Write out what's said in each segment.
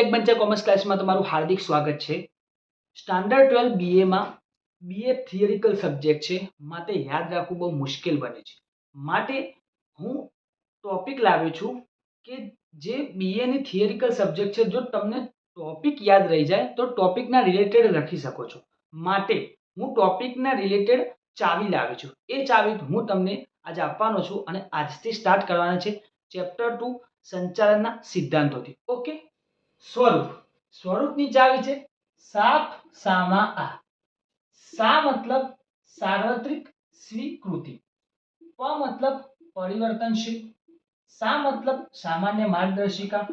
Back bencher commerce ક્લાસમાં તમારું હાર્દિક સ્વાગત છે. સ્ટાન્ડર્ડ 12 બીએ માં બીએ થિયરિકલ સબ્જેક્ટ છે, માટે યાદ રાખવું બહુ મુશ્કેલ બને છે. માટે હું ટોપિક લાવ્યો છું કે જે બીએ ની થિયરિકલ સબ્જેક્ટ છે, જો તમને ટોપિક યાદ રહી જાય તો ટોપિકના રિલેટેડ લખી શકો છો. માટે હું ટોપિકના રિલેટેડ ચાવી લાવ્યો છું. એ ચાવી હું તમને આજે આપવાનો છું અને આજથી સ્ટાર્ટ કરવાના છે ચેપ્ટર 2 સંચાલનના સિદ્ધાંતોથી. ઓકે. સ્વરૂપની ચાવી છે સાપ સામા આ. સા મતલબ સાર્વત્રિક સ્વીકૃતિ, પ મતલબ પરિવર્તનશીલ, સા મતલબ સામાન્ય માર્ગદર્શિકા,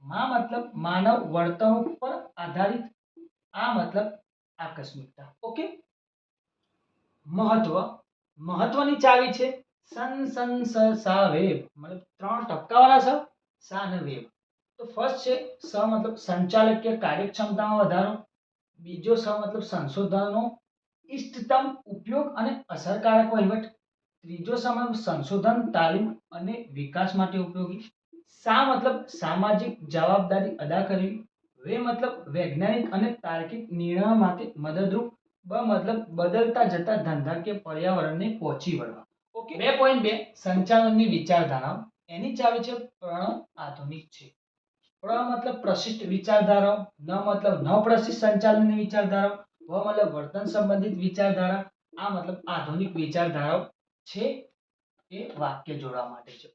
મા મતલબ માનવ વર્તણૂક પર આધારિત, આ મતલબ આકસ્મિકતા. ઓકે. મહત્વની ચાવી છે સન સન સ સા વેવ, મતલબ ત્રણ ટપકાવાળા સ, સા અને વેવ. તો ફર્સ્ટ છે સ મતલબ સંચાલકીય કાર્યક્ષમતામાં વધારો, બીજો સ મતલબ સંશોધનનો ઇષ્ટતમ ઉપયોગ અને અસરકારક વહીવટ, ત્રીજો સ મતલબ સંશોધન તાલીમ અને વિકાસ માટે ઉપયોગી, સા મતલબ સામાજિક જવાબદારી અદા કરવી, વે મતલબ વૈજ્ઞાનિક અને તાર્કિક નિર્ણય માટે મદદરૂપ, બ મતલબ બદલતા જતા ધંધાકીય પર્યાવરણને પહોંચી વળવા. ઓકે. 2.2 સંચાલનની વિચારધારાઓ. એની ચાવી છે પ્રણવ આધુનિક છે. પ્ર મતલબ પ્રશિષ્ટ વિચારધારાઓ, ન મતલબ ન પ્રશિષ્ટ સંચાલનની વિચારધારાઓ, વ મતલબ વર્તન સંબંધિત વિચારધારા, આ મતલબ આધુનિક વિચારધારાઓ છે. એ વાક્ય જોડવા માટે છે.